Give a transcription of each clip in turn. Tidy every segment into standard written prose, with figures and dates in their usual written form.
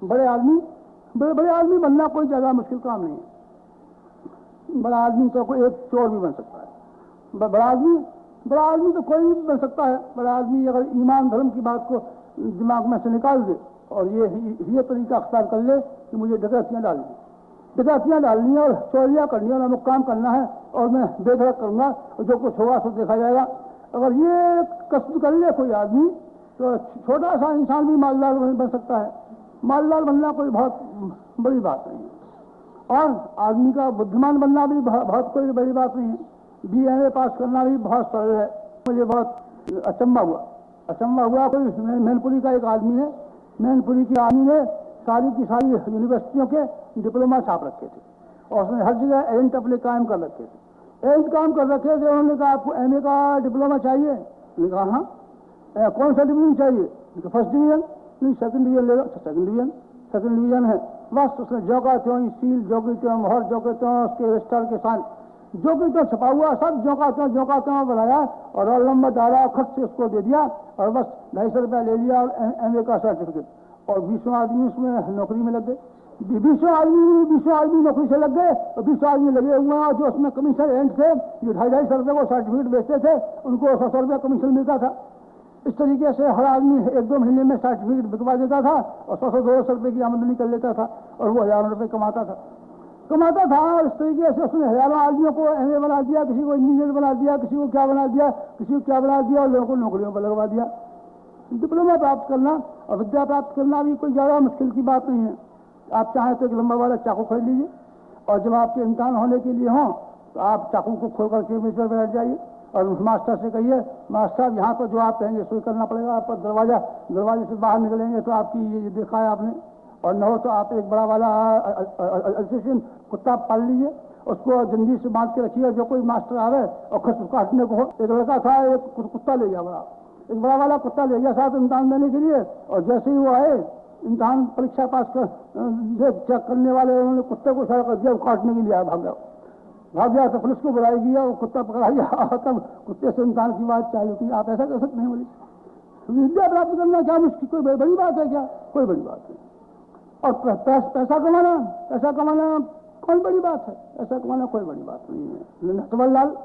बड़े आदमी बनना कोई ज़्यादा मुश्किल काम नहीं है। बड़ा आदमी तो कोई एक चोर भी बन सकता है। बड़ा आदमी तो कोई भी बन सकता है। बड़ा आदमी अगर ईमान धर्म की बात को दिमाग में से निकाल दे और ये तरीका अख्तियार कर ले कि मुझे डकैतियाँ डालनी है और चोरियाँ करनी है और अमुक काम करना है और मैं बेधड़क करूँगा और जो कुछ होगा सो देखा जाएगा। अगर ये कसद कर ले कोई आदमी तो छोटा सा इंसान भी मालदार बन सकता है। मालदार बनना कोई बहुत बड़ी बात नहीं है और आदमी का बुद्धिमान बनना भी बहुत कोई बड़ी बात नहीं है। BA पास करना भी बहुत सरल है। मुझे बहुत अचंभा हुआ कोई मैनपुरी का एक आदमी है, मैनपुरी के आदमी ने सारी की सारी यूनिवर्सिटियों के डिप्लोमा छाप रखे थे और उसने हर जगह एजेंट अपने कायम कर रखे थे। उन्होंने कहा आपको MA का डिप्लोमा चाहिए? मैंने कहा हाँ। कौन सा डिवीजन चाहिए? First division? नहीं, सेकंड डिवीजन ले लो। सेकंड डिवीजन है। बस उसने जो का त्यों सील जो की त्यों मोहर जो के त्यों उसके रजिस्टर के साथ जो की त्यों छपा हुआ सब जो का त्यों बनाया और रोल नंबर डाला, खर्च से उसको दे दिया और बस 250 रुपया ले लिया और MA का सर्टिफिकेट। और 20 आदमी उसमें नौकरी में लग गए। 20 आदमी नौकरी से लग गए और 20 आदमी लगे हुए हैं। जो उसमें कमीशन एजेंट थे जो 250 रुपये को सर्टिफिकेट बेचते थे उनको 100 रुपया कमीशन मिलता था। इस तरीके से हर आदमी 1-2 महीने में सर्टिफिकेट बिकवा देता था और 100-200 रुपये की आमदनी कर लेता था और वो हजारों रुपये कमाता था। और इस तरीके से उसने हजारों आदमियों को MA बना दिया, किसी को इंजीनियर बना दिया, किसी को क्या बना दिया और लोगों को नौकरियों पर लगवा दिया। डिप्लोमा प्राप्त करना और विद्या प्राप्त करना भी कोई ज़्यादा मुश्किल की बात नहीं है। आप चाहें तो एक लंबा वाला चाकू खरीद लीजिए और जब आपके इम्तहान होने के लिए हों तो आप चाकू को खोल करके मेज पर बैठ जाइए और मास्टर से कहिए मास्टर साहब यहाँ पर जो आप कहेंगे सो करना पड़ेगा। आपको दरवाजे से बाहर निकलेंगे तो आपकी ये देखा है आपने, और न हो तो आप एक बड़ा वाला अल्सेशियन कुत्ता पाल लीजिए, उसको जंजीर से बांध के रखिए। जो कोई मास्टर आवे और खस काटने को हो, एक लड़का था एक कुत्ता ले गया, एक बड़ा वाला कुत्ता ले गया साथ इम्तहान देने के लिए और जैसे ही वो आए इम्तहान परीक्षा पास कर चेक करने वाले उन्होंने कुत्ते को सड़ा कर दिया, काटने के लिए भाग गया तो पुलिस को बुलाई गया, वो कुत्ता पकड़ा गया। तब कुत्ते से इम्तहान की बात चालू की। आप ऐसा कर सकते हैं? बोली विद्या प्राप्त करना क्या मुश्किल, कोई बड़ी बात है क्या? कोई बड़ी बात नहीं। और पैसा कमाना कौन बड़ी बात है? पैसा कमाना कोई बड़ी बात नहीं है। नटवर लाल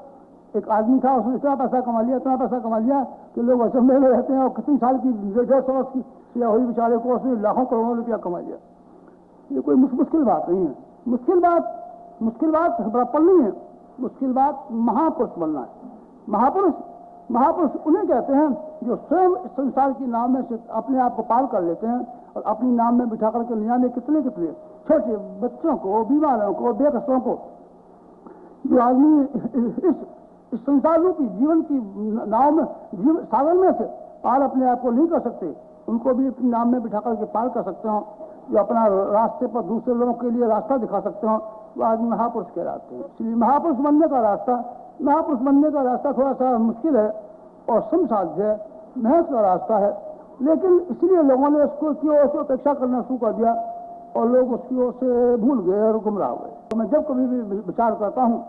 एक आदमी था, उसने इतना पैसा कमा लिया कि लोग अचंभे में रहते हैं। और कितनी साल की 150 वर्ष की सेवा हुई बेचारे को, उसने लाखों करोड़ों रुपया कमा लिया। ये कोई मुश्किल बात नहीं है। मुश्किल बात बड़प्पन नहीं है। मुश्किल बात महापुरुष बनना है। महापुरुष उन्हें कहते हैं जो स्वयं संसार की नाव में से अपने आप को पार कर लेते हैं और अपनी नाव में बिठा करके ले जाने कितने छोटे बच्चों को, बीमारों को, बेकसों को। जो आदमी इस संसार रूपी जीवन की नाव में सागर में से पार अपने आप को नहीं कर सकते, उनको भी अपनी नाव में बिठा करके पार कर सकते हो। जो अपना रास्ते पर दूसरे लोगों के लिए रास्ता दिखा सकते हो, वो आदमी महापुरुष कहलाते हैं। इसलिए महापुरुष बनने का रास्ता थोड़ा सा मुश्किल है और समसाध्य है, मेहनत का रास्ता है। लेकिन इसलिए लोगों ने उसको की ओर से उपेक्षा करना शुरू कर दिया और लोग उसकी ओर से भूल गए और गुमराह हो गए। तो मैं जब कभी भी विचार करता हूँ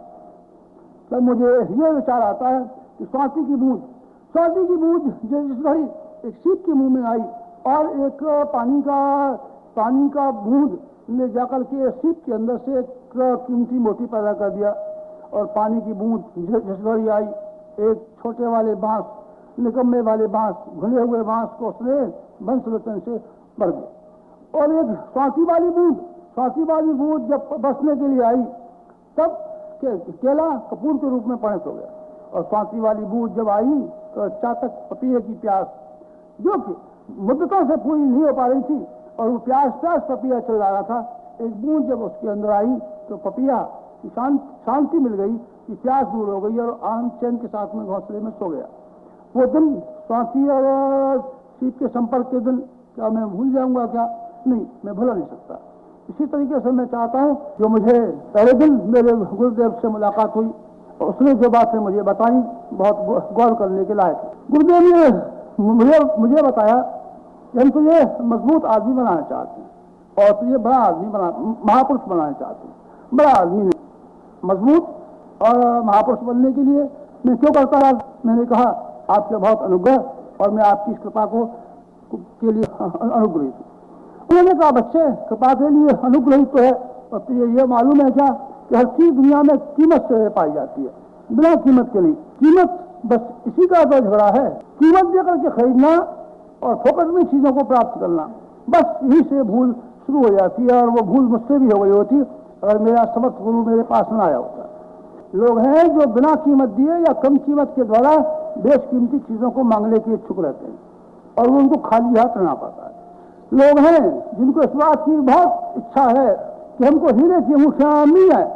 तब मुझे ये विचार आता है कि स्वाति की बूंद जिस घड़ी एक सीप के मुंह में आई और एक पानी का बूंद ने जाकर के सीप के अंदर से एक कीमती मोती पैदा कर दिया और पानी की बूंद जिस घड़ी आई एक छोटे वाले बांस, निकम्मे वाले बांस, घुले हुए बांस को उसने वंशलोचन से भर दिया। और एक स्वाति वाली बूंद जब बसने के लिए आई तब केला कपूर के रूप में परिणत हो गया। और स्वाति वाली बूंद जब आई तो चातक पपीहे की प्यास जो कि मुद्दतों से पूरी नहीं हो पा रही थी और वो प्यास पपीहा चल रहा था, एक बूंद जब उसके अंदर आई तो पपीहा की शांति मिल गई कि प्यास दूर हो गई और आनंद चैन के साथ में घोंसले में सो गया। वो दिन स्वाति और सीप के संपर्क के दिन क्या मैं भूल जाऊंगा? क्या नहीं, मैं भूला नहीं सकता। इसी तरीके से मैं चाहता हूँ जो मुझे पहले दिन मेरे गुरुदेव से मुलाकात हुई और उसने जो बातें मुझे बताई बहुत गौर करने के लायक। गुरुदेव ने मुझे बताया कि हम तुझे मजबूत आदमी बनाना चाहते हैं और तुझे बड़ा आदमी महापुरुष बनाना चाहते हैं। बड़ा आदमी नहीं, मजबूत और महापुरुष बनने के लिए मैं क्यों करता रहा? मैंने कहा आपके बहुत अनुग्रह और मैं आपकी इस कृपा के लिए अनुग्रहित हूँ। मैंने कहा बच्चे कृपा के लिए अनुग्रहित तो है, और तो ये मालूम है क्या कि हर चीज दुनिया में कीमत से पाई जाती है, बिना कीमत के नहीं। कीमत बस इसी का तो झगड़ा है, कीमत दे करके खरीदना और फोकट में चीजों को प्राप्त करना, बस यही से भूल शुरू हो जाती है। और वो भूल मुझसे भी हो गई होती अगर मेरा समर्थ गुरु मेरे पास न आया होता। लोग हैं जो बिना कीमत दिए या कम कीमत के द्वारा बेशकीमती चीजों को मांगने के इच्छुक रहते हैं और वो उनको खाली हाथ रहना पड़ता है। लोग हैं जिनको इस बात की बहुत इच्छा है कि हमको हीरे की अंगूठियां मिल जाए,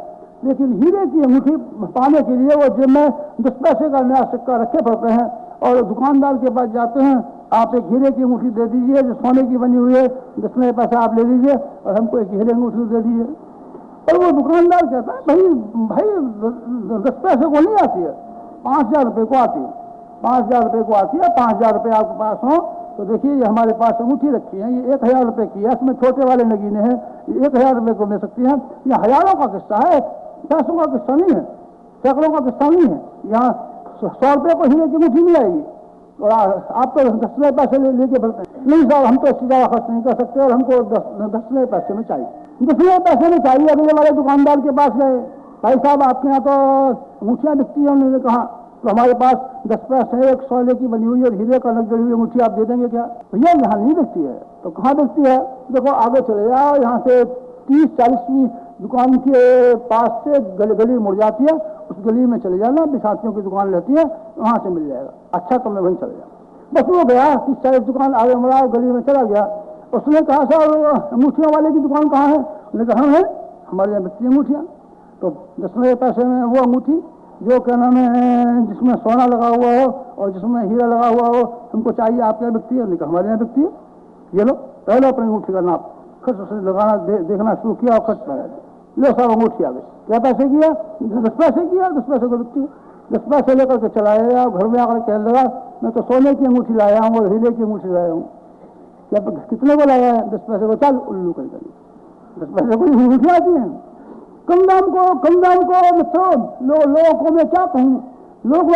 लेकिन हीरे की अंगूठी पाने के लिए वो जेब में 10 पैसे का नया सिक्का रखे पड़ते हैं और दुकानदार के पास जाते हैं, आप एक हीरे की अंगूठी दे दीजिए जो सोने की बनी हुई है, 10 नए पैसे आप ले लीजिए और हमको एक हीरे अंगूठी दे दीजिए। और वो दुकानदार कहता है भाई भाई 10 पैसे को नहीं आती है, 5,000 रुपये को आती है, 5,000 रुपये को आती है। 5,000 रुपये आपके पास हो तो देखिए ये हमारे पास अंगूठी रखी है, ये 1,000 रुपये की है, इसमें छोटे वाले नगीने हैं, ये 1,000 रुपये को मिल सकती है। ये हजारों का किस्सा है, पैसों का किस्सा नहीं है, सैकड़ों का किस्सा नहीं है। यहाँ 100 रुपये को हीरे की अंगूठी मिल आएगी और आप तो 10 नए पैसे लेके बढ़ते हैं। नहीं साहब हम तो इससे ज़्यादा खर्च नहीं कर सकते और हमको 10 नए पैसे में चाहिए, 10 नए पैसे में चाहिए। अगले वाले दुकानदार के पास गए, भाई साहब आपके यहाँ तो अंगूठियाँ बिकती हैं। उन्होंने कहा तो हमारे पास 10 पैसे एक सोने की बनी हुई और हीरे का लग हुई अंगूठी आप दे देंगे क्या? भैया यहाँ नहीं बिकती है। तो कहाँ बिकती है? देखो आगे चले जाओ, यहाँ से 30-40वीं दुकान के पास से गली मुड़ जाती है, उस गली में चले जाना, बिसातियों की दुकान रहती है, वहाँ से मिल जाएगा। अच्छा तो मैं वहीं चले जाऊँ। बस वो गया 30-40 दुकान आगे मुड़ा, गली में चला गया। उसने कहा सर अंगूठियों वाले की दुकान कहाँ है? उसने कहा है हमारे यहाँ बिकती अंगूठियाँ। तो 10 नए पैसे में वो अंगूठी जो क्या नाम है जिसमें सोना लगा हुआ हो और जिसमें हीरा लगा हुआ हो हमको चाहिए, आपके यहाँ बिकती है? नहीं, हमारे यहाँ बिकती है। ये लो पहले अपनी अंगूठी का नाप खर्च उसने लगाना देखना शुरू किया और खर्च लगा लो सब अंगूठी आ गई। क्या पैसे किया? 10 पैसे किया, 10 पैसे को बिकती है। 10 पैसे लेकर के चला आया, घर में आकर कहने लगा मैं तो सोने की अंगूठी लाया हूँ और हीरे की अंगूठी लाया हूँ। क्या कितने को लाया है? 10 पैसे को। चल उल्लू कहीं कहीं 10 पैसे को अंगूठी आती है। कम दाम को मित्रों लोगों को मैं क्या कहूँ, लोग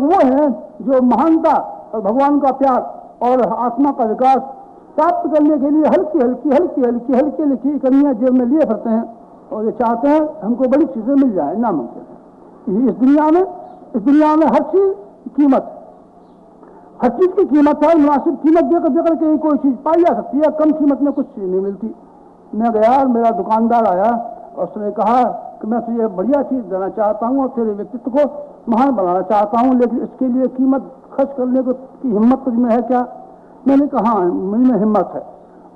वो हैं जो महानता और भगवान का प्यार और आत्मा का विकास प्राप्त करने के लिए हल्की लिखी कमियां जेब में लिए फिरते हैं और ये चाहते हैं हमको बड़ी चीजें मिल जाए, नामुमकिन। इस दुनिया में हर चीज की कीमत है, मुनासिब कीमत देकर के कोई चीज पाई जा सकती है, कम कीमत में कुछ चीज नहीं मिलती। मैं गया, मेरा दुकानदार आया और उसने कहा कि मैं तुझे बढ़िया चीज देना चाहता हूँ और तेरे व्यक्तित्व को महान बनाना चाहता हूँ, लेकिन इसके लिए कीमत खर्च करने की हिम्मत तुझ में है क्या? मैंने कहा मुझ में हिम्मत है।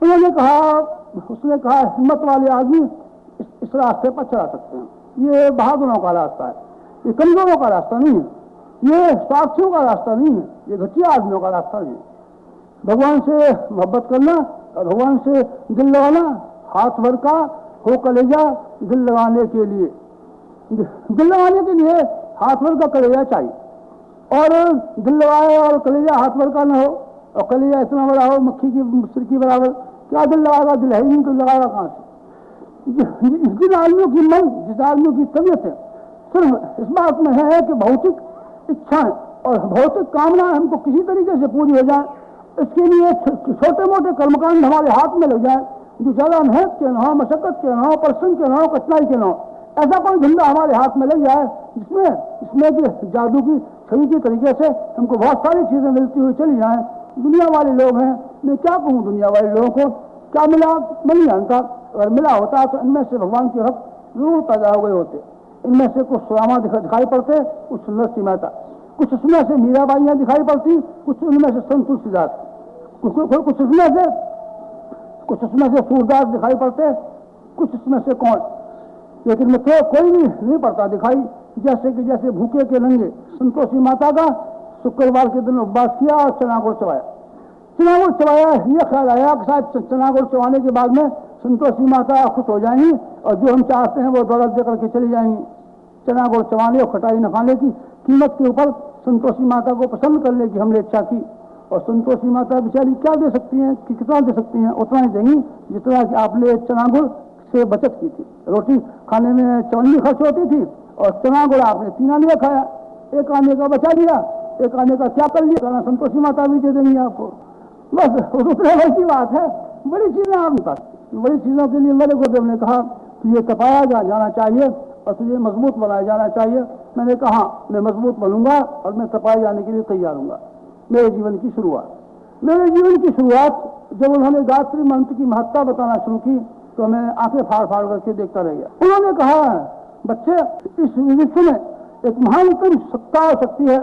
उसने कहा हिम्मत वाले आदमी इस रास्ते पर चला सकते हैं, ये बहादुरों का रास्ता है, ये कमजोरों का रास्ता नहीं है, ये स्वार्थियों का रास्ता नहीं है, ये घटिया आदमियों का रास्ता नहीं है। भगवान से मोहब्बत करना और भगवान से दिल लगाना, हाथ भर का हो कलेजा दिल लगाने के लिए हाथ भर का कलेजा चाहिए। और दिल लगाए और कलेजा हाथ भर का न हो और कलेजा इतना बड़ा हो मक्खी की सिर की बराबर, क्या दिल लगाएगा? दिल है ही नहीं तो लगाएगा कहाँ से? जिन आदमियों की मन, जिस आदमियों की तबीयत है सिर्फ इस बात में है कि भौतिक इच्छाएं और भौतिक कामना हमको किसी तरीके से पूरी हो जाए, इसके लिए छोटे मोटे कर्मकांड हमारे हाथ में लग जाए जो ज्यादा मेहनत के ना हो, मशक्कत के ना हो, परिश्रम के ना हो, कठिनाई के ना हो। ऐसा कोई धंधा हमारे हाथ में लग जाए जिसमें कि जादू की छवि के तरीके से हमको बहुत सारी चीजें मिलती हुई चली जाएं। दुनिया वाले लोग हैं, मैं क्या कहूँ दुनिया वाले लोगों को, क्या मिला मैं नहीं जानता। अगर मिला होता तो इनमें से भगवान के भक्त जरूर पैदा हो गए होते। इनमें से कुछ सुदामा दिखाई पड़ते, कुछ सुंदर सी मेहता, कुछ उसमें से मीराबाइयाँ दिखाई पड़ती, कुछ उनमें से संत तुलसीदास, कुछ उसमें से सूरदास दिखाई पड़ते, कुछ उसमें से कौन, लेकिन मित्रों कोई नहीं पड़ता दिखाई। जैसे भूखे के नंगे संतोषी माता का शुक्रवार के दिन उपवास किया और चना गुड़ चबाया। ये ख्याल आया कि शायद चना गुड़ चबाने के बाद में संतोषी माता खुश हो जाएंगी और जो हम चाहते हैं वो दौलत देकर के चली जाएंगी। चना गुड़ चबाने और खटाई न खाने की कीमत के ऊपर संतोषी माता को प्रसन्न करने की हमने इच्छा की और संतोषी माता बेचारी क्या दे सकती हैं कि कितना दे सकती हैं? उतना ही देंगी जितना कि आपने चना गुड़ से बचत की थी। रोटी खाने में 54 खर्च होती थी और चना गुड़ आपने 3 आने का खाया, 1 आने का बचा लिया, 1 आने का क्या कर लिया, संतोषी माता भी दे देंगी आपको। बस उतने की बात है। बड़ी चीजें आपके पास, बड़ी चीजों के लिए मेरे गुरुदेव ने कहा तुझे तपाया जाना चाहिए और तुझे मजबूत बनाया जाना चाहिए। मैंने कहा मैं मजबूत बनूंगा और मैं तपाए जाने के लिए तैयार हूंगा। मेरे जीवन की शुरुआत जब उन्होंने गायत्री मंत्र की महत्ता बताना शुरू की तो मैं आंखें फाड़ फाड़ करके देखता रह गया। उन्होंने कहा बच्चे, इस विश्व में एक महानतम सत्ता शक्ति है,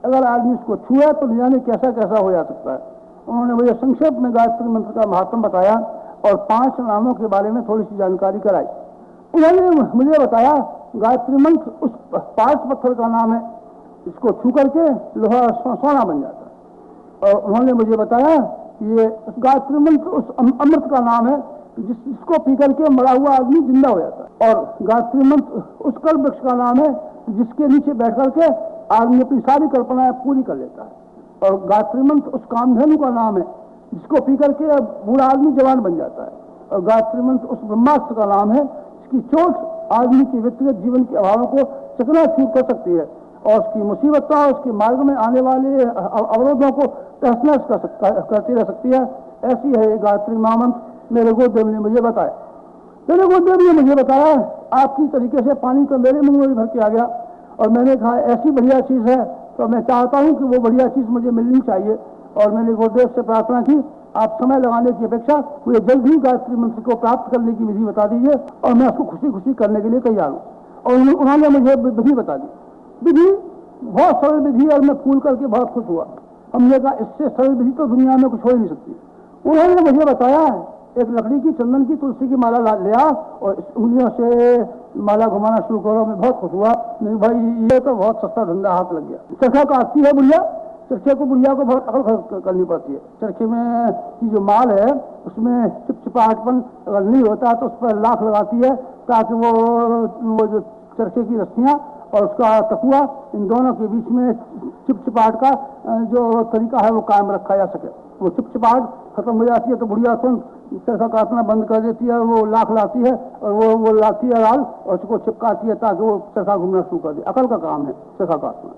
अगर आदमी इसको छुए तो जाने कैसा कैसा हो जा सकता है। उन्होंने मुझे संक्षेप में गायत्री मंत्र का महात्म बताया और 5 नामों के बारे में थोड़ी सी जानकारी कराई। उन्होंने मुझे बताया गायत्री मंत्र उस 5 पत्थर का नाम है, इसको छू करके लोहा सोना बन जाता है। और उन्होंने मुझे बताया ये गायत्री मंत्र उस अमृत का नाम है जिसको पी करके मरा हुआ आदमी जिंदा हो जाता है। और गायत्री मंत्र उस कल्प वृक्ष का नाम है जिसके नीचे बैठ करके आदमी अपनी सारी कल्पनाएं पूरी कर लेता है। और गायत्री मंत्र उस कामधेनु का नाम है जिसको पी करके बूढ़ा आदमी जवान बन जाता है। और गायत्री मंत्र उस ब्रह्मास्त्र का नाम है जिसकी चोट आदमी के व्यक्तिगत जीवन के अभावों को चकनाचूर कर सकती है और उसकी मुसीबतों उसके मार्ग में आने वाले अवरोधों को तहस नहस करती रह सकती है। ऐसी है ये गायत्री महामंत्र, मेरे गुरुदेव ने मुझे बताया। मेरे गुरुदेव ने मुझे बताया आपकी तरीके से पानी तो मेरे मुंह में भी भर के आ गया और मैंने कहा ऐसी बढ़िया चीज है तो मैं चाहता हूं कि वो बढ़िया चीज मुझे मिलनी चाहिए। और मैंने गुरुदेव से प्रार्थना की आप समय लगाने की अपेक्षा मुझे जल्द ही गायत्री मंत्र को प्राप्त करने की विधि बता दीजिए और मैं उसको खुशी खुशी करने के लिए तैयार हूँ। और उन्होंने मुझे विधि बता दी। विधि बहुत सरल विधि और मैं फूल करके बहुत खुश हुआ। हमने कहा इससे सरल विधि तो दुनिया में कुछ हो ही नहीं सकती। उन्होंने मुझे बताया एक लकड़ी की चंदन की तुलसी की माला ले आ और उंगलियों से माला घुमाना शुरू करो। मैं बहुत खुश हुआ, भाई ये तो बहुत सस्ता धंधा हाथ लग गया। चरखा काटती है बुढ़िया, चरखे को बुढ़िया को बहुत अकल खर्च करनी पड़ती है। चरखे में की जो माल है उसमें चिपचिपाहटपन अगर नहीं होता तो उस पर लाख लगाती है ताकि वो जो चरखे की रस्सियां और उसका तकुआ इन दोनों के बीच में चिपचिपाहट का जो तरीका है वो कायम रखा जा सके। वो चिपचिपाहट खत्म हो जाती है तो बुढ़िया चरखा काटना बंद कर देती है, वो लाख लाती है और वो लाती है लाल और उसको चिपकाती है ताकि वो चरखा घूमना शुरू कर दे। अकल का काम है चरखा काटना।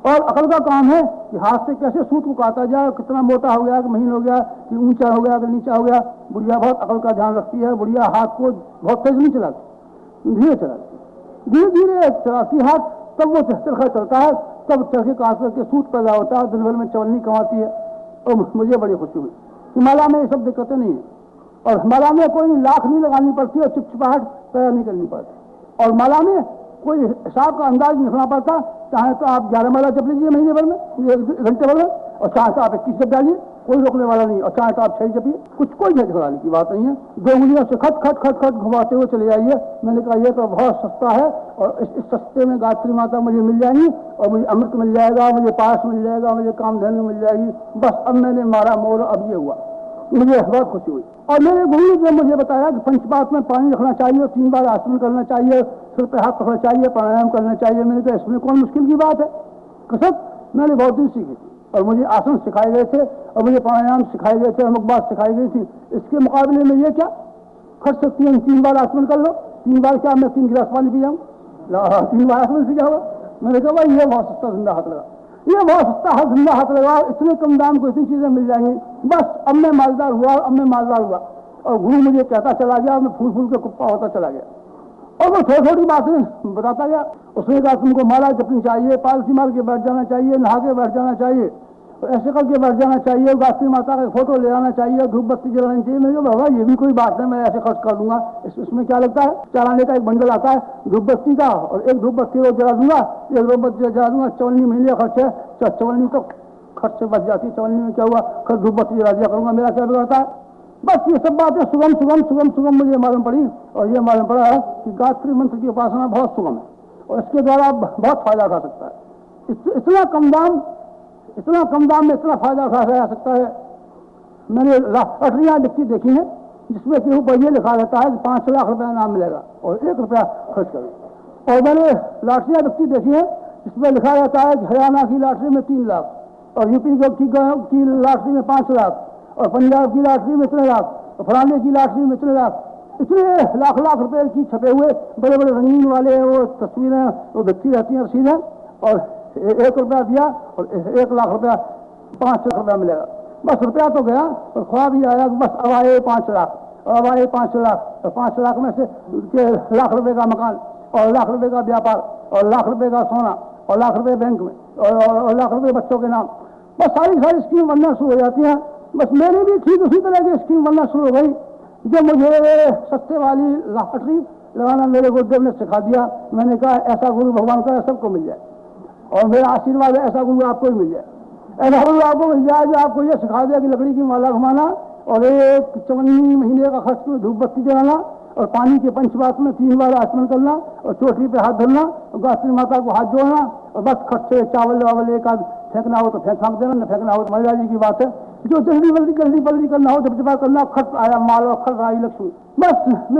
और अकल का काम है कि हाथ से कैसे सूत को काटा जाए, कितना मोटा हो गया कि महीन हो गया कि ऊंचा हो गया कि नीचा हो गया। बुढ़िया बहुत अकल का ध्यान रखती है। बुढ़िया हाथ को बहुत तेज नहीं चलाती, धीरे चलाती, धीरे धीरे चलाती हाथ, तब वो चरखा चलता है, तब चरखे काट करके सूत पैदा होता है, दिन भर में चवन्नी कमाती है। और मुझे बड़ी खुशी हुई। हिमालय में ये सब दिक्कतें नहीं है और हिमालय में कोई लाख नहीं लगानी पड़ती और चिपचिपाहट पैदा नहीं करनी पड़ती। और माला में कोई हिसाब का अंदाज नहीं रखना पड़ता। चाहे तो आप 11 माला जप लीजिए महीने भर में, 1 घंटे भर में, और चाहे तो आप 21 जप डालिए, कोई रोकने वाला नहीं। और चाहे तो आप 6 जपिए, कुछ कोई झगड़ाने की बात नहीं है। 2 उंगलियों से खट खट खट खट घुमाते हुए चले जाइए। मैंने कहा यह तो बहुत सस्ता है और इस सस्ते में गायत्री माता मुझे मिल जाएगी और मुझे अमृत मिल जाएगा, मुझे पास मिल जाएगा, मुझे कामधेनु मिल जाएगी। बस अब मैंने मारा मोर, अब ये हुआ। मुझे बहुत खुशी हुई। और मेरे गुरु ने मुझे बताया कि पंचपात में पानी रखना चाहिए, 3 बार आसन करना चाहिए, सिर पे हाथ रखना चाहिए, प्राणायाम करना चाहिए। मैंने कहा इसमें कौन मुश्किल की बात है। कसक मैंने बहुत दिन सीखी थी और मुझे आसन सिखाए गए थे और मुझे प्राणायाम सिखाए गए थे, अमुक बात सिखाई गई थी। इसके मुकाबले में ये क्या खर्च सकती है, 3 बार आसन कर लो। 3 बार क्या मैं 3 गिलास पानी पी जाऊँ, 3 बार आसन सीखा होगा। मैंने कहा भाई ये बहुत सस्ता धंधा हाथ लगा, ये बहुत सस्ता धंधा हाथ लगा, इतने कम दाम को इतनी चीजें मिल जाएंगी। बस अब मैं मालदार हुआ, अब मैं मालदार हुआ। और गुरु मुझे कहता चला गया, मैं फूल फूल के कुप्पा होता चला गया और वो छोटी छोटी बातें बताता गया। उसने कहा तुमको माला जपनी चाहिए, पालसी मार के बैठ जाना चाहिए, नहा के बैठ जाना चाहिए, और ऐसे करके बैठ जाना चाहिए, गायत्री माता का फोटो ले आना चाहिए, धूप बत्ती जलानी चाहिए। मैंने कहा बाबा ये भी कोई बात है, मैं ऐसे खर्च कर दूंगा, इसमें क्या लगता है। चलाने का एक बंडल आता है धूप बत्ती का और एक धूप बत्ती रोज जला दूंगा, एक धूप बत्ती जला दूंगा। 54 महीने का खर्च है, 54 तो खर्च से बच जाती है। 54 में क्या हुआ, खर्च धूप बत्ती जला दिया करूंगा, मेरा क्या बिगड़ता है। बस ये सब बातें सुगम सुगम सुगम सुगम मुझे मालूम पड़ी और ये मालूम पड़ा है कि गायत्री मंत्र की उपासना बहुत सुगम है और इसके द्वारा आप बहुत फायदा उठा सकता है। इतना कम दाम में इतना फायदा उठाया जा सकता है। मैंने लॉटरियां लिखी देखी हैं जिसमें कि ऊपर ये लिखा रहता है कि 5 लाख रुपया इनाम मिलेगा और 1 रुपया खर्च करें। और मैंने लॉटरियां लिखी देखी है जिसमें लिखा रहता है कि हरियाणा की लॉटरी में 3 लाख और यूपी की लॉटरी में 5 लाख और पंजाब की लॉटरी में इतने लाख और फलाने की लॉटरी में इतने लाख। इतने लाख लाख रुपए की छपे हुए बड़े बड़े रंगीन वाले वो तस्वीरें वो दिखती रहती हैं रसीदें और 1 रुपया दिया और 1 लाख रुपया 5 लाख रुपया मिलेगा। बस रुपया तो गया और ख्वाब ही आया बस अब आए 5 लाख, और अब आए 5 लाख, और 5 लाख में से लाख रुपए का मकान और लाख रुपए का व्यापार और लाख रुपए का सोना और लाख रुपए बैंक में और लाख रुपए बच्चों के नाम। बस सारी स्कीम बनना शुरू हो जाती हैं। बस मेरी भी ठीक उसी तरह की स्कीम बनना शुरू हो गई। जब मुझे सस्ते वाली लॉटरी लगाना मेरे गुरुदेव ने सिखा दिया, मैंने कहा ऐसा गुरु भगवान का सबको मिल जाए, और मेरा आशीर्वाद है ऐसा गुरु आपको ही मिल जाए, ऐसा गुरु आपको मिल जाए जो आपको ये सिखा दिया कि लकड़ी की माला घुमाना और एक 54 महीने का खर्च में धूप बत्ती जलाना और पानी के पंचवात में 3 बार आचमन करना और चोटी पे हाथ धरना और गायत्री माता को हाथ जोड़ना और बस खर्च से चावल वावल एक आध फेंकना हो तो फेंक देना, न फेंकना हो तो महिला जी की बात है। जो जल्दी करना हो जब करना, खर्च आया माल और खर्च आई लक्ष्मी। बस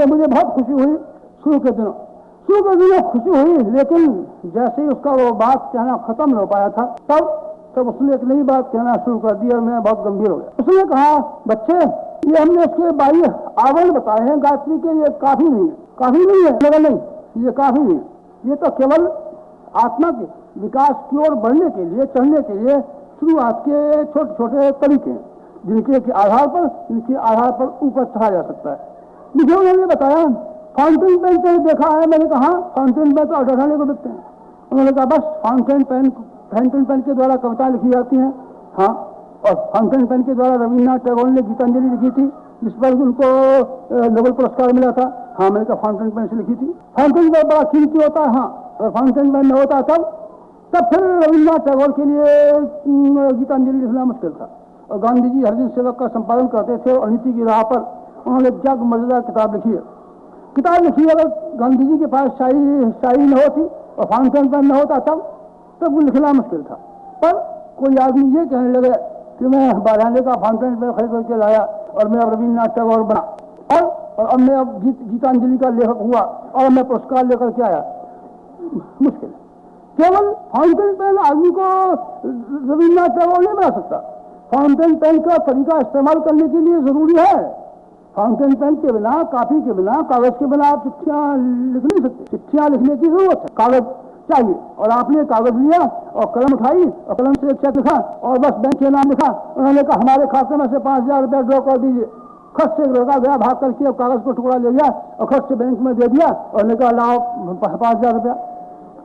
मुझे बहुत खुशी हुई शुरू के दिनों खुशी हुई, लेकिन जैसे ही उसका वो बात कहना खत्म हो पाया था तब उसने एक नई बात कहना शुरू कर दी और मैं बहुत गंभीर हो गया। उसने कहा, बच्चे ये हमने इसके बाह्य आवरण बताए हैं गायत्री के, ये काफी नहीं है मगर नहीं, ये काफी नहीं, ये तो केवल आत्मा के विकास की ओर बढ़ने के लिए, चढ़ने के लिए शुरुआत के छोटे छोटे तरीके जिनके आधार पर ऊपर चढ़ा जा सकता है। मुझे उन्होंने बताया फाउंटेन पेन से देखा है। मैंने कहा फाउंटेन पेन तो अठाने को दिखते हैं। उन्होंने कहा बस फाउंटेन पेन के द्वारा कविता लिखी जाती हैं। हाँ, और फाउंटेन पेन के द्वारा रविन्द्रनाथ टैगोर ने गीतांजलि लिखी थी जिस पर उनको नोबेल पुरस्कार मिला था। हाँ, मैंने कहा फाउंटेन पेन से लिखी थी। फाउंटेन पेन बड़ा कीमती होता है। हाँ, अगर फाउंटेन पेन न होता तब फिर रविन्द्रनाथ टैगोर के लिए गीतांजलि लिखना मुश्किल था। और गांधी जी हरिजन सेवक का संपादन करते थे और नीति की राह पर उन्होंने क्या मजेदार किताब लिखी है। अगर गांधी जी के पास शाही न होती और फाउंटेन पेन न होता तब वो लिखना मुश्किल था। पर कोई आदमी ये कहने लगे कि मैं 12 का फाउंटेन पेन खरीद करके लाया और मैं अब रविन्द्रनाथ टैगोर बना और अब मैं गीतांजलि का लेखक हुआ और मैं पुरस्कार लेकर के आया। मुश्किल। केवल फाउंटेन पेन आदमी को रविन्द्रनाथ टैगोर नहीं बना सकता। फाउंटेन पेन का तरीका इस्तेमाल करने के लिए जरूरी है। फाउंटेन पेन के बिना, कापी के बिना, कागज के बिना आप चिट्ठियां लिख नहीं सकते। चिट्ठियां लिखने की जरूरत है, कागज चाहिए। और आपने कागज लिया और कलम उठाई और कलम से एक चेक लिखा और बस बैंक के नाम लिखा। उन्होंने कहा हमारे खाते में से 5000 रुपया ड्रॉ कर दीजिए। खर्च से लड़का गया भाग करके और कागज को टुकड़ा ले गया और खर्च से बैंक में दे दिया और ने कहा लाओ 5000 रुपया।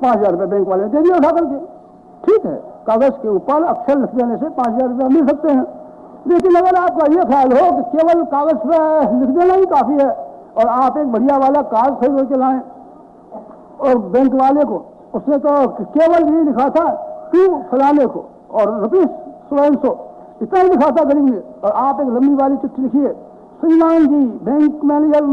5000 रुपया बैंक वाले दे दिया उठा करके। ठीक है, कागज के ऊपर अक्षर लिख देने से 5000 रुपया मिल सकते हैं। लेकिन अगर आपका ये ख्याल हो कि केवल कागज पर लिख देना ही काफी है और आप एक बढ़िया वाला कागज खरीद के लाएं और बैंक वाले को उसने तो केवल ये लिखा था टू फलाने को और ₹100 इतना ही लिखा था गरीब ने, और आप एक लंबी वाली चिट्ठी लिखिए, श्रीमान जी बैंक मैनेजर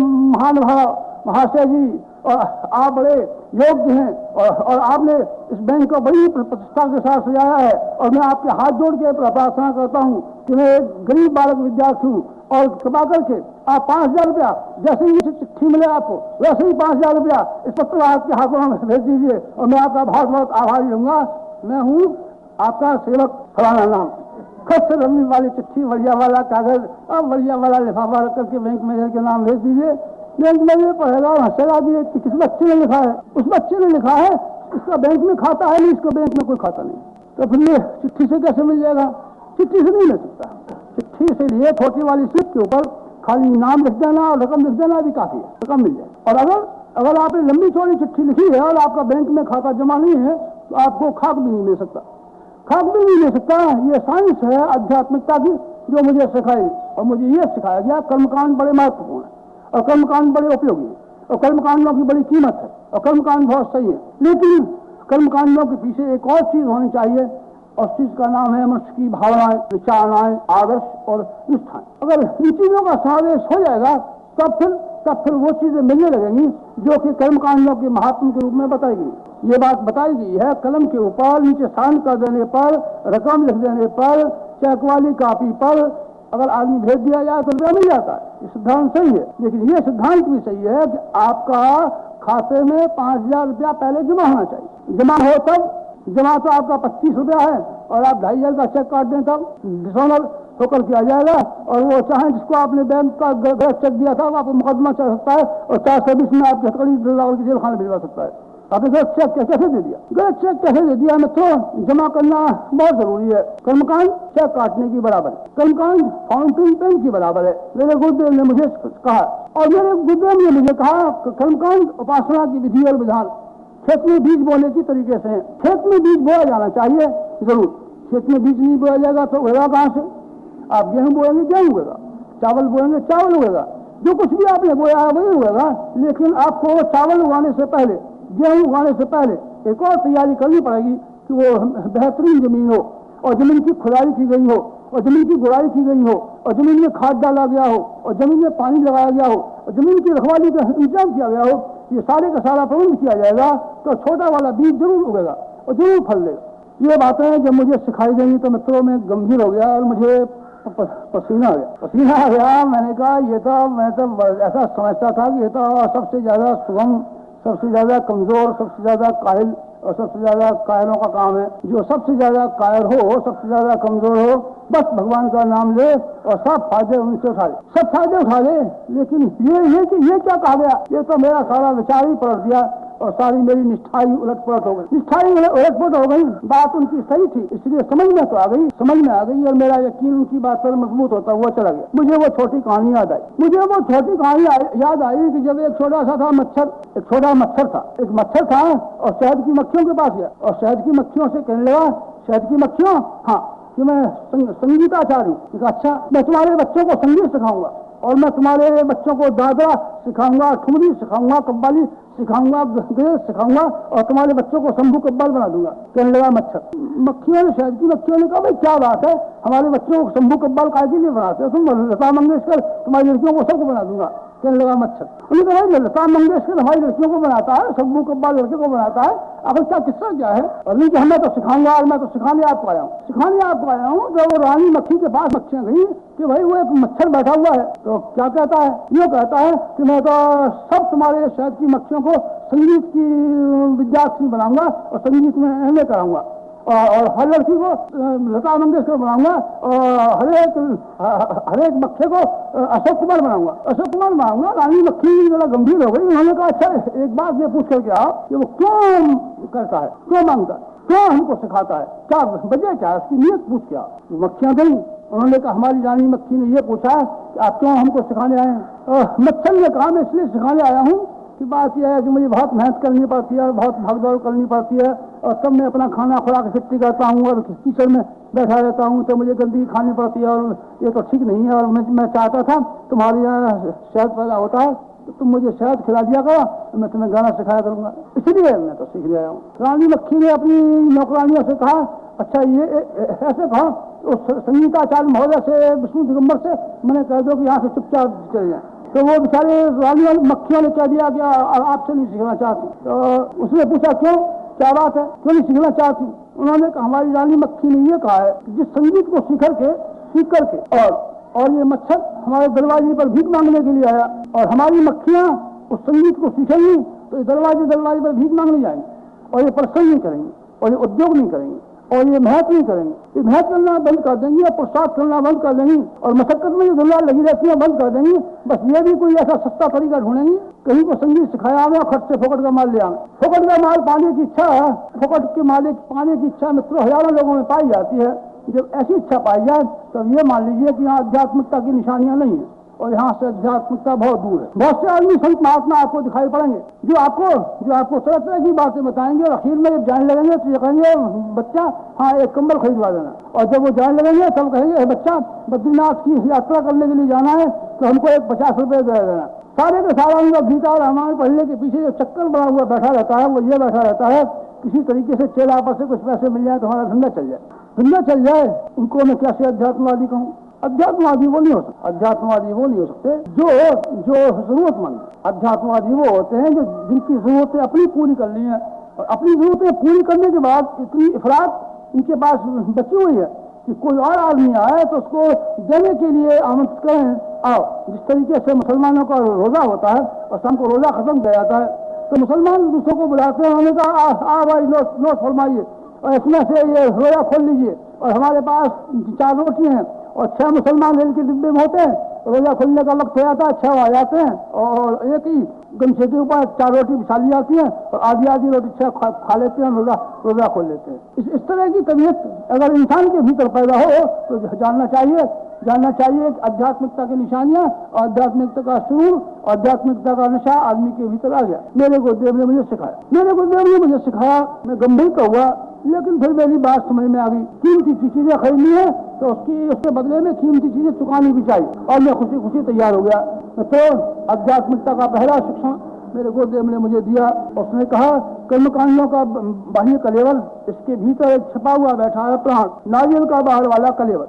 महाशय जी और आप बड़े योग्य हैं और आपने इस बैंक को बड़ी प्रतिष्ठा के साथ सजाया है और मैं आपके हाथ जोड़ के प्रार्थना करता हूं कि मैं एक गरीब बालक विद्यार्थी हूं और कृपा करके आप 5000 रुपया जैसे ही चिट्ठी मिले आपको वैसे ही 5000 रुपया इस पत्र आपके हाथों में भेज दीजिए और मैं आपका बहुत बहुत आभारी रहूंगा। मैं हूँ आपका सेवक फलाना नाम। खत लंबी वाली चिट्ठी, बढ़िया वाला कागज और बढ़िया वाला लिफाफा रख करके बैंक मैनेजर के नाम भेज दीजिए। बैंक मैनेजर पढ़ेगा, हंसेगा भी कि किस बच्चे ने लिखा है। उस बच्चे ने लिखा है, इसका बैंक में खाता है नहीं, इसको बैंक में कोई खाता नहीं, तो फिर ये चिट्ठी से कैसे मिल जाएगा? चिट्ठी से नहीं मिल सकता। चिट्ठी से लिए छोटी वाली स्लिप के ऊपर खाली नाम लिख देना और रकम लिख देना भी काफी है, रकम मिल जाए। और अगर आपने लंबी चौड़ी चिट्ठी लिखी है और आपका बैंक में खाता जमा नहीं है तो आपको खाक भी नहीं मिल सकता। खाक भी नहीं ले सकता। ये साइंस है आध्यात्मिकता की जो मुझे सिखाई और मुझे ये सिखाया गया कर्मकांड बड़े महत्वपूर्ण है और कर्मकांड बड़े उपयोगी है और कर्मकांडों की बड़ी कीमत है और कर्मकांड बहुत सही है। लेकिन कर्मकांडों के पीछे एक और चीज होनी चाहिए और उस चीज का नाम है मनुष्य की भावनाएं, विचारणाएं, आदर्श और निष्ठाएं। अगर इन चीजों का समावेश हो जाएगा तब फिर वो चीजें मिलने लगेंगी जो कि कर्मकांडों के महात्म के रूप में बताई गई। ये बात बताई गई है कलम के ऊपर नीचे साइन कर देने पर, रकम लिख देने पर, चेक वाली कापी पर अगर आदमी भेज दिया जाए तो रुपया मिल जाता है। ये सिद्धांत सही है। लेकिन ये सिद्धांत भी सही है कि आपका खाते में 5000 रुपया पहले जमा होना चाहिए। जमा हो तब, जमा तो आपका 25 रुपया है और आप 2500 का चेक काट दें तब डिसऑनर होकर किया जाएगा और वो चाहे जिसको आपने बैंक का गलत चेक दिया था आपको मुकदमा चल सकता है और 420 में आपकी हथकड़ी की जेल खाने भिजवा सकता है। आपने गलत चेक कैसे दे दिया? गलत चेक कैसे दे दिया? मित्रों, जमा करना बहुत जरूरी है। कर्मकांड चेक काटने की बराबर है, कर्मकांड फाउंटेन पेन की बराबर है। मेरे गुरुदेव ने मुझे कहा, और मेरे गुरुदेव ने मुझे कहा, कर्मकांड उपासना की विधि और विधान खेत में बीज बोने की तरीके से है। खेत में बीज बोया जाना चाहिए जरूर। खेत में बीज नहीं बोया जाएगा तो उगेगा कहाँ से? आप गेहूं बोएंगे, गेहूं उगेगा, चावल बोएंगे, चावल उगेगा, जो कुछ भी आपने बोया है वही उगेगा। लेकिन आपको चावल उगाने से पहले, गेहूं उगाने से पहले एक और तैयारी करनी पड़ेगी कि वो बेहतरीन जमीन हो, और जमीन की खुदाई की गई हो, और जमीन की गुड़ाई की गई हो, और जमीन में खाद डाला गया हो, और जमीन में पानी लगाया गया हो, और जमीन की रखवाली का इंतजाम किया गया हो। ये सारे का सारा प्रबंध किया जाएगा तो छोटा वाला बीज जरूर उगेगा और जरूर फल देगा। ये बातें जब मुझे सिखाई गई तो मित्रों में गंभीर हो गया और मुझे पसीना आ गया। मैंने कहा ये तो मैं तो ऐसा समझता था कि ये तो सबसे ज्यादा सुगम, सबसे ज्यादा कमजोर, सबसे ज्यादा कायल और सबसे ज्यादा कायरों का काम है। जो सबसे ज्यादा कायर हो, सबसे ज्यादा कमजोर हो, बस भगवान का नाम ले और सब फायदे उनसे उठा ले, सब फायदे उठा ले। लेकिन ये क्या कहा गया? ये तो मेरा सारा विचार ही पलट दिया और सारी मेरी निष्ठा ही उलटपलट हो गई। निष्ठा ही उलटपलट हो गई। बात उनकी सही थी, इसलिए समझ में तो आ गई, समझ में आ गई, और मेरा यकीन उनकी बात पर मजबूत होता हुआ चला गया। मुझे वो छोटी कहानी याद आई। याद आई कि जब एक छोटा सा था मच्छर, एक छोटा मच्छर था, एक मच्छर था और शहद की मक्खियों के पास गया और शहद की मक्खियों से कहने लगा, शहद की मक्खियों, हाँ कि मैं संगीताचार्य हूँ। अच्छा, मैं तुम्हारे बच्चों को संगीत सिखाऊंगा और मैं तुम्हारे बच्चों को दादरा सिखाऊंगा, ठुमरी सिखाऊंगा, कव्वाली सिखाऊंगा, गज़ल सिखाऊंगा और तुम्हारे बच्चों को शंभू कव्वाल बना दूंगा। कहने लगा मच्छर। मक्खियों ने, शहद की मक्खियों ने कहा, भाई क्या बात है, हमारे बच्चों को शंभू कव्वाल काहे के लिए बनाते हो? तुम लता मंगेशकर तुम्हारी लड़कियों को सबको बना दूंगा। कहने लगा मच्छर। उन्होंने कहा, भाई लता मंगेशकर हमारी लड़कियों को बनाता है, शंभू कव्वाल लड़के को बनाता है, अगर क्या किस्सा क्या है? और नहीं कि हमें तो सिखाऊंगा और मैं तो सिखाने आपको आया हूँ, जब वो रानी मक्खी के पास मक्खियां गई कि भाई वो एक मच्छर बैठा हुआ है, तो क्या कहता है? ये कहता है कि मैं तो सब तुम्हारे शहद की मक्खियों को संगीत की विद्यार्थी बनाऊंगा और संगीत में एमए कराऊंगा और हर लड़की को लता मंगेशकर बनाऊंगा और हर एक मक्खे को अशोक कुमार बनाऊंगा। रानी मक्खी जरा गंभीर हो गई। उन्होंने कहा, अच्छा एक बात ये पूछ करके आओ कि वो क्यों करता है, क्यों मांगता है, क्यों हमको सिखाता है, क्या वजह क्या है, उसकी नीयत पूछ के आओ। मक्खियां गई। उन्होंने कहा, हमारी रानी मक्खी ने ये पूछा कि आप क्यों हमको सिखाने आए हैं? मच्छर ने कहा, मैं इसलिए सिखाने आया हूँ कि बात यह है कि मुझे बहुत मेहनत करनी पड़ती है, बहुत भागदौड़ करनी पड़ती है और तब मैं अपना खाना खुराक इकट्ठी करता हूँ और कीचड़ में बैठा रहता हूँ तो मुझे गंदगी खानी पड़ती है और ये तो ठीक नहीं है। और मैं चाहता था तुम्हारे यहाँ शहद पैदा होता है तो तुम मुझे शहद खिला दिया करो, मैं तुम्हें गाना सिखाया करूँगा, इसलिए मैं तो सीख लिया हूँ। रानी मक्खी ने अपनी नौकरानियों से कहा, अच्छा ये ऐसे कहो उस संगीताचार्य महोदय से, विष्णु दिगंबर से मैंने कह दो कि यहाँ से चुपचाप चले जाए। तो वो बेचारे रानी मक्खियों ने कह दिया कि आपसे नहीं सीखना चाहती। तो उसने पूछा, क्यों, क्या बात है, क्यों नहीं सीखना चाहती? उन्होंने कहा, हमारी रानी मक्खी ने ये कहा है कि जिस संगीत को सीख करके और ये मच्छर हमारे दरवाजे पर भीख मांगने के लिए आया और हमारी मक्खियां उस संगीत को सीखेंगी तो ये दरवाजे पर भीख मांगने जाएंगे और ये परिश्रम नहीं करेंगे और ये उद्योग नहीं करेंगे और ये मेहनत नहीं करेंगे, ये मेहनत करना बंद कर देंगी और पुरुषार्थ करना बंद कर देंगी और मशक्कत में जो दुनिया लगी रहती है बंद कर देंगी। बस ये भी कोई ऐसा सस्ता तरीका ढूंढेंगी, कहीं को संगीत सिखाया हमें और खर्च से फोकट का माल ले आए। फोकट का माल पाने की इच्छा है, फोकट के मालिक पाने की इच्छा मित्रों हजारों लोगों में पाई जाती है। जब ऐसी इच्छा पाई जाए तब ये मान लीजिए कि यहाँ आध्यात्मिकता की निशानियां नहीं है और यहाँ से आध्यात्मिकता बहुत दूर है। बहुत से आदमी संत महात्मा आपको दिखाई पड़ेंगे जो आपको तरह तरह की बातें बताएंगे और आखिर में जब जाने लगेंगे तो ये कहेंगे, बच्चा हाँ एक कंबल खरीदवा देना, और जब वो जाने लगेंगे तब कहेंगे, बच्चा बद्रीनाथ की यात्रा करने के लिए जाना है तो हमको एक 50 रुपये दे देना। सारे का सारा उनका गीता और रामायण पढ़ने के पीछे जो चक्कर बना हुआ बैठा रहता है वो ये बैठा रहता है किसी तरीके से चेला आपस से कुछ पैसे मिल जाए तो हमारा धंधा चल जाए। उनको मैं कैसे अध्यात्मवादी कहूँ? अध्यात्मवादी वो नहीं हो सकते जो जरूरतमंद। अध्यात्मवादी वो होते हैं जो जिनकी जरूरतें अपनी पूरी करनी है और अपनी जरूरतें पूरी करने के बाद इतनी इफरात इनके पास बची हुई है कि कोई और आदमी आए तो उसको देने के लिए आमंत्रित करें, आओ। जिस तरीके से मुसलमानों का रोजा होता है और शाम को रोजा खत्म किया जाता है तो मुसलमान दूसरों को बुलाते हैं, उन्होंने कहा आ भाई नोट फरमाइए और इसमें से ये रोजा खोल लीजिए और हमारे पास 4 रोटियां हैं और 6 मुसलमान रेल के डिब्बे में होते हैं रोजा खुलने का वक्त हो जाता है, 6 आ जाते हैं और एक ही गमछे के ऊपर 4 रोटी बिछा ली जाती है और आधी आधी रोटी 6 खा लेते हैं, रोजा खोल लेते हैं। इस तरह की तबीयत अगर इंसान के भीतर पैदा हो तो जानना चाहिए कि आध्यात्मिकता की निशानियां और आध्यात्मिकता का सुरूर, आध्यात्मिकता का नशा आदमी के भीतर आ गया। मेरे गुरुदेव ने मुझे सिखाया, मैं गंभीर का हुआ, लेकिन फिर मेरी बात समझ में आ गई। कीमती चीजें खरीदनी है तो उसके बदले में कीमती चीजें चुकानी भी चाहिए, और मैं खुशी खुशी तैयार हो गया। तो आध्यात्मिकता का पहला शिक्षण मेरे गुरुदेव ने मुझे दिया। उसने कहा, कर्मकांडों का बाह्य कलेवर, इसके भीतर एक छपा हुआ बैठा है प्राण, नारियल का बाहर वाला कलेवर।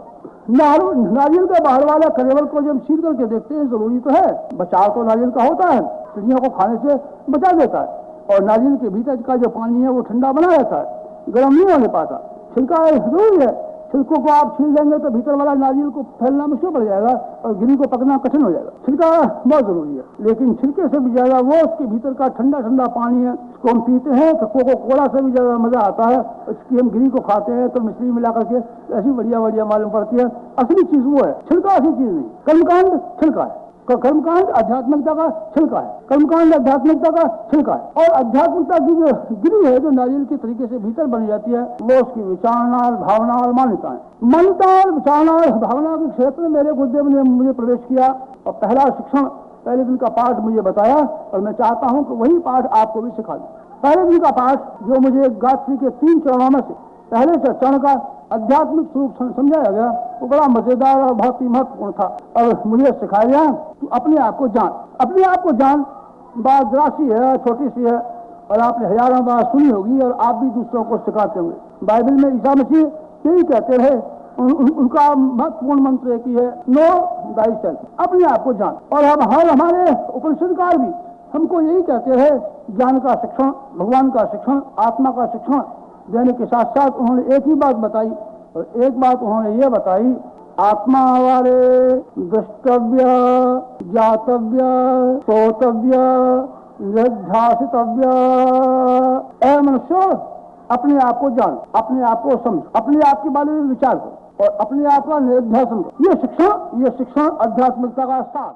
नारियल का बाहर वाला कलेवर को जब छील करके देखते हैं, जरूरी तो है, बचाव तो नारियल का होता है, चिड़ियों को खाने से बचा देता है, और नारियल के भीतर का जो पानी है वो ठंडा बना रहता है, गर्म नहीं होने पाता। छिलका जरूरी है, छिलकों को आप छील देंगे तो भीतर वाला नारियल को फैलना मुश्किल पड़ जाएगा और गिरी को पकना कठिन हो जाएगा। छिलका बहुत जरूरी है, लेकिन छिलके से भी ज्यादा वो उसके भीतर का ठंडा ठंडा पानी है, उसको हम पीते हैं तो कोको कोला से भी ज्यादा मजा आता है। उसकी हम गिरी को खाते हैं तो मिश्री मिला करके ऐसी बढ़िया मालूम पड़ती है। असली चीज वो है, छिलका असली चीज नहीं। कर्मकांड छिलका है, कर्मकांड आध्यात्मिकता का छिलका है, कर्मकांड आध्यात्मिकता का छिलका है। और आध्यात्मिकता की जो गिरी है, जो नारियल के तरीके से भीतर बन जाती है, वो उसकी विचारना, भावना और मान्यता और विचारना और भावना के क्षेत्र में मेरे गुरुदेव ने मुझे प्रवेश किया और पहला शिक्षण, पहले दिन का पाठ मुझे बताया, और मैं चाहता हूँ कि वही पाठ आपको भी सिखा दूं। पहले दिन का पाठ जो मुझे गायत्री के 3 चरणों में से पहले चरण का आध्यात्मिक स्वरूप समझाया गया, वो बड़ा मजेदार और बहुत ही महत्वपूर्ण था। और मुझे सिखाया गया, तू अपने आप को जान। बात राशि है, छोटी सी है, और आपने हजारों बार सुनी होगी और आप भी दूसरों को सिखाते होंगे। बाइबल में ईसा मसीह यही कहते रहे, उनका महत्वपूर्ण मंत्र एक ही है, नो थायसेल्फ, अपने आप को जान। और अब हमारे उपनिषदकार भी हमको यही कहते रहे, ज्ञान का शिक्षण, भगवान का शिक्षण, आत्मा का शिक्षण देने के साथ साथ उन्होंने एक ही बात बताई, और एक बात उन्होंने ये बताई, आत्मा वाले द्रष्टव्य, ज्ञातव्य, श्रोतव्य, निर्ध्यासितव्य। ऐ मनुष्य, अपने आप को जान, अपने आप को समझ, अपने आप के बारे में विचार करो और अपने आप का निर्ध्यासन करो। ये शिक्षण आध्यात्मिकता का सार।